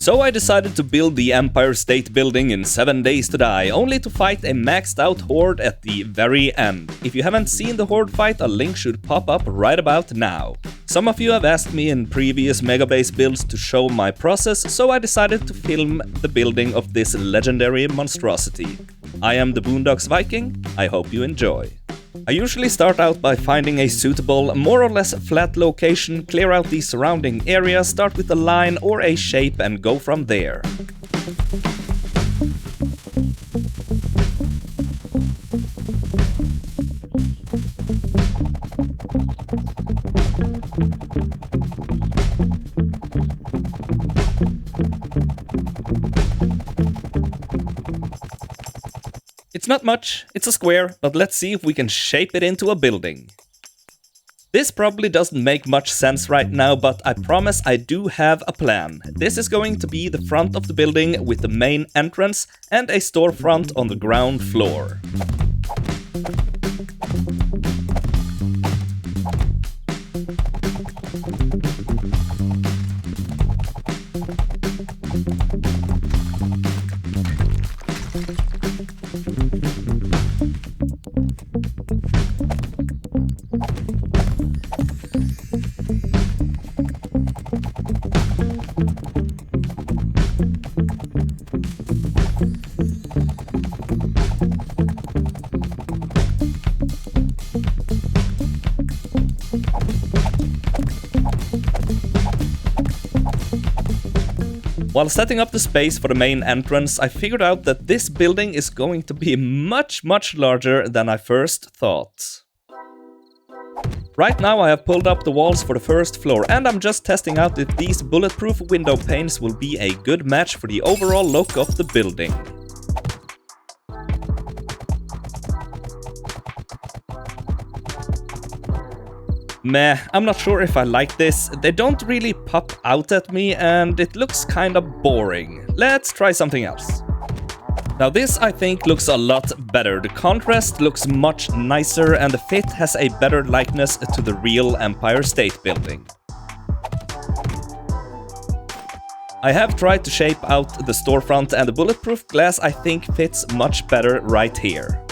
So I decided to build the Empire State Building in 7 Days to Die, only to fight a maxed out horde at the very end. If you haven't seen the horde fight, a link should pop up right about now. Some of you have asked me in previous Megabase builds to show my process, so I decided to film the building of this legendary monstrosity. I am the Boondocks Viking, I hope you enjoy. I usually start out by finding a suitable, more or less flat location, clear out the surrounding area, start with a line or a shape and go from there. It's not much, it's a square, but let's see if we can shape it into a building. This probably doesn't make much sense right now, but I promise I do have a plan. This is going to be the front of the building with the main entrance and a storefront on the ground floor. While setting up the space for the main entrance, I figured out that this building is going to be much larger than I first thought. Right now I have pulled up the walls for the first floor and I'm just testing out if these bulletproof window panes will be a good match for the overall look of the building. Meh, I'm not sure if I like this. They don't really pop out at me and it looks kinda boring. Let's try something else. Now this I think looks a lot better. The contrast looks much nicer and the fit has a better likeness to the real Empire State Building. I have tried to shape out the storefront and the bulletproof glass I think fits much better right here.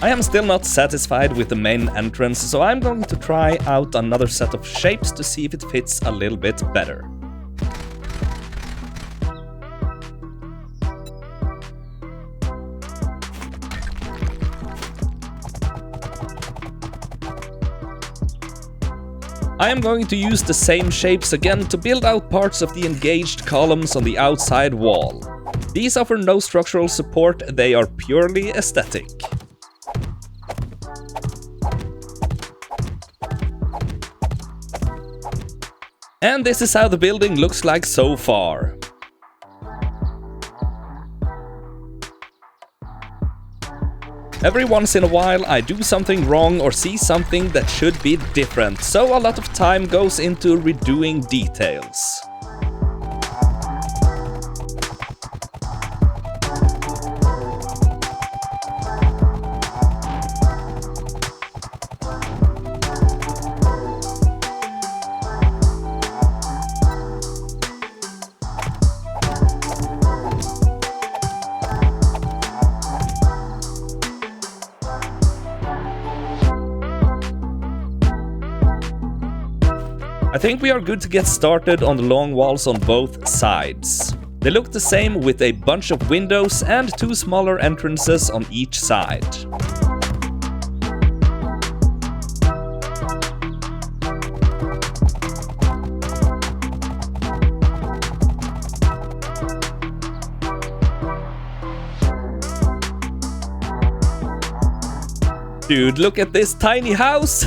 I am still not satisfied with the main entrance, so I'm going to try out another set of shapes to see if it fits a little bit better. I am going to use the same shapes again to build out parts of the engaged columns on the outside wall. These offer no structural support, they are purely aesthetic. And this is how the building looks like so far. Every once in a while I do something wrong or see something that should be different, so a lot of time goes into redoing details. I think we are good to get started on the long walls on both sides. They look the same with a bunch of windows and 2 smaller entrances on each side. Dude, look at this tiny house!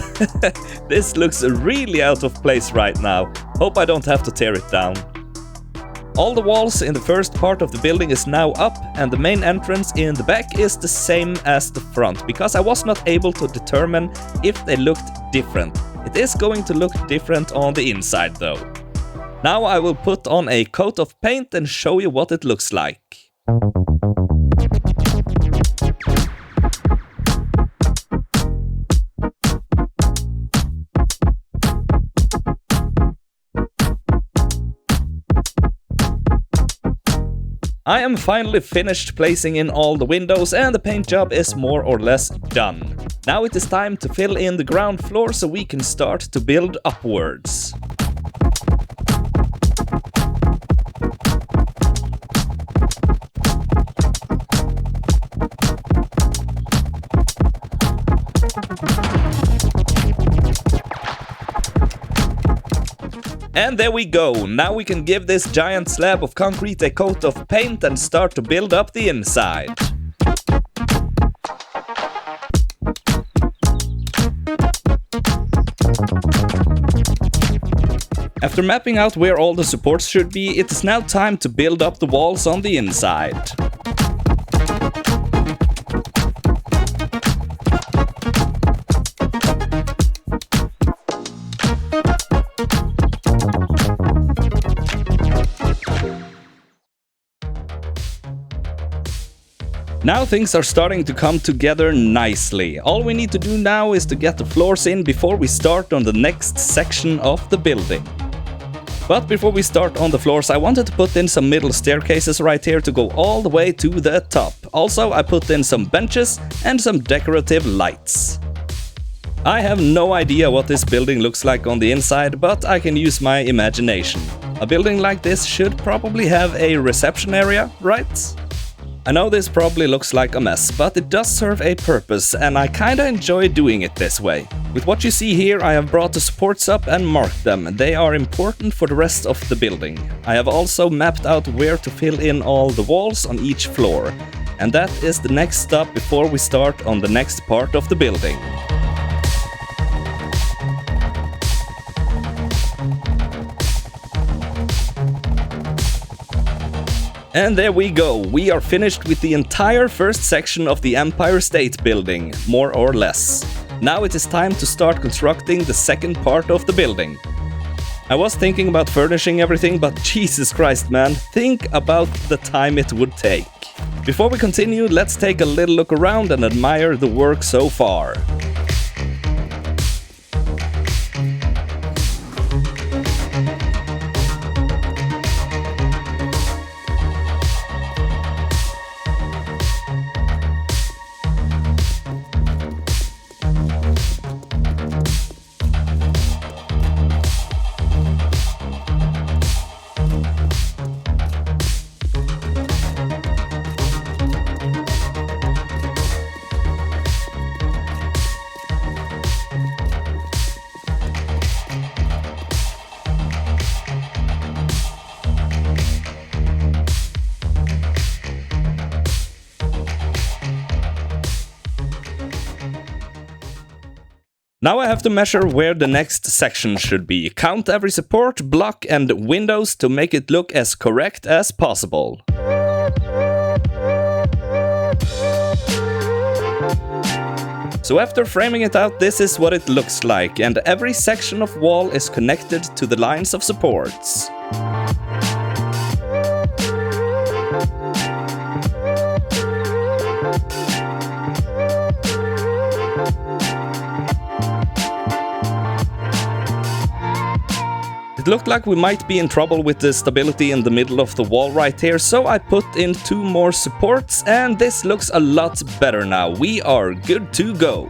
This looks really out of place right now. Hope I don't have to tear it down. All the walls in the first part of the building is now up, and the main entrance in the back is the same as the front, because I was not able to determine if they looked different. It is going to look different on the inside though. Now I will put on a coat of paint and show you what it looks like. I am finally finished placing in all the windows and the paint job is more or less done. Now it is time to fill in the ground floor so we can start to build upwards. And there we go, now we can give this giant slab of concrete a coat of paint and start to build up the inside. After mapping out where all the supports should be, it is now time to build up the walls on the inside. Now things are starting to come together nicely. All we need to do now is to get the floors in before we start on the next section of the building. But before we start on the floors, I wanted to put in some middle staircases right here to go all the way to the top. Also, I put in some benches and some decorative lights. I have no idea what this building looks like on the inside, but I can use my imagination. A building like this should probably have a reception area, right? I know this probably looks like a mess, but it does serve a purpose and I kinda enjoy doing it this way. With what you see here, I have brought the supports up and marked them. They are important for the rest of the building. I have also mapped out where to fill in all the walls on each floor. And that is the next step before we start on the next part of the building. And there we go, we are finished with the entire first section of the Empire State Building, more or less. Now it is time to start constructing the second part of the building. I was thinking about furnishing everything, but Jesus Christ man, think about the time it would take. Before we continue, let's take a little look around and admire the work so far. Now I have to measure where the next section should be, count every support, block and windows to make it look as correct as possible. So after framing it out, this is what it looks like, and every section of wall is connected to the lines of supports. It looked like we might be in trouble with the stability in the middle of the wall right here, so I put in 2 more supports and this looks a lot better now. We are good to go.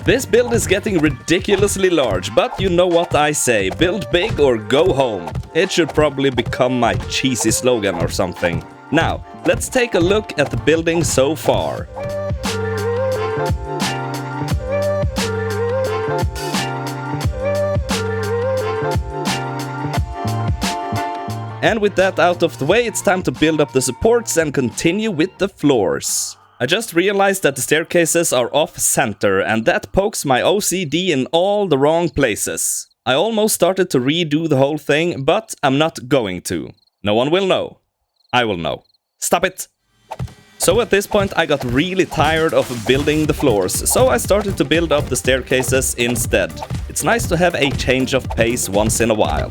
This build is getting ridiculously large, but you know what I say, build big or go home. It should probably become my cheesy slogan or something. Now, let's take a look at the building so far. And with that out of the way, it's time to build up the supports and continue with the floors. I just realized that the staircases are off-center, and that pokes my OCD in all the wrong places. I almost started to redo the whole thing, but I'm not going to. No one will know. I will know. Stop it! So at this point I got really tired of building the floors, so I started to build up the staircases instead. It's nice to have a change of pace once in a while.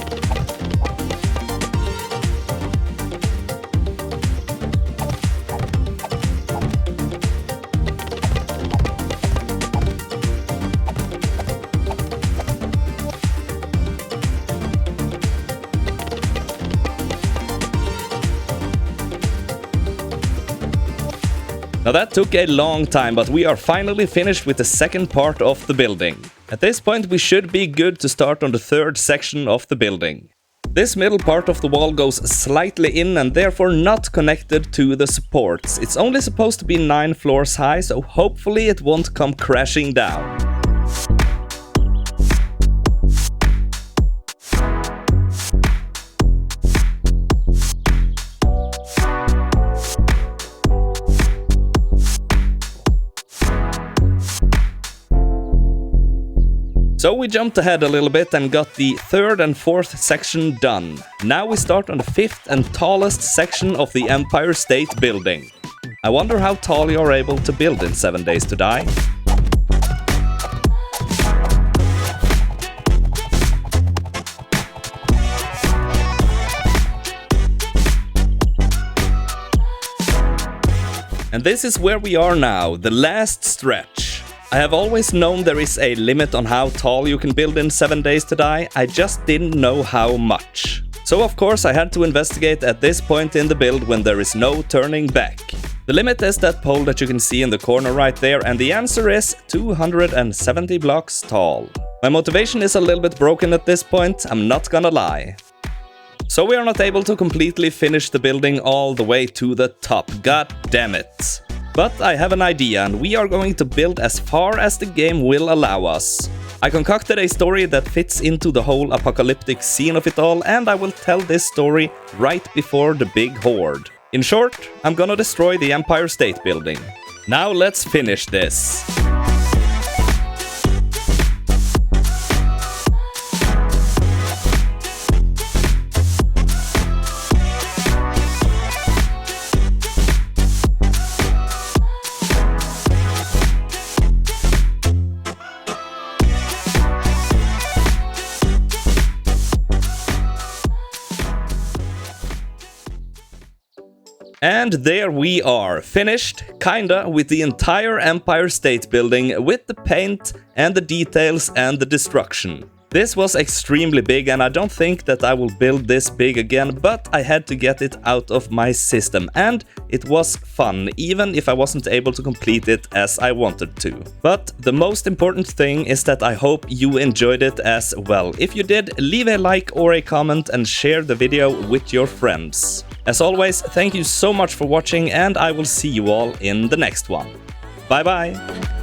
Now that took a long time, but we are finally finished with the second part of the building. At this point we should be good to start on the third section of the building. This middle part of the wall goes slightly in and therefore not connected to the supports. It's only supposed to be 9 floors high, so hopefully it won't come crashing down. So we jumped ahead a little bit and got the third and fourth section done. Now we start on the fifth and tallest section of the Empire State Building. I wonder how tall you're able to build in 7 Days to Die. And this is where we are now, the last stretch. I have always known there is a limit on how tall you can build in 7 Days to Die, I just didn't know how much. So of course I had to investigate at this point in the build when there is no turning back. The limit is that pole that you can see in the corner right there, and the answer is 270 blocks tall. My motivation is a little bit broken at this point, I'm not gonna lie. So we are not able to completely finish the building all the way to the top, god damn it. But I have an idea, and we are going to build as far as the game will allow us. I concocted a story that fits into the whole apocalyptic scene of it all, and I will tell this story right before the big horde. In short, I'm gonna destroy the Empire State Building. Now let's finish this. And there we are, finished, kinda, with the entire Empire State Building, with the paint and the details and the destruction. This was extremely big, and I don't think that I will build this big again, but I had to get it out of my system, and it was fun, even if I wasn't able to complete it as I wanted to. But the most important thing is that I hope you enjoyed it as well. If you did, leave a like or a comment and share the video with your friends. As always, thank you so much for watching, and I will see you all in the next one. Bye bye!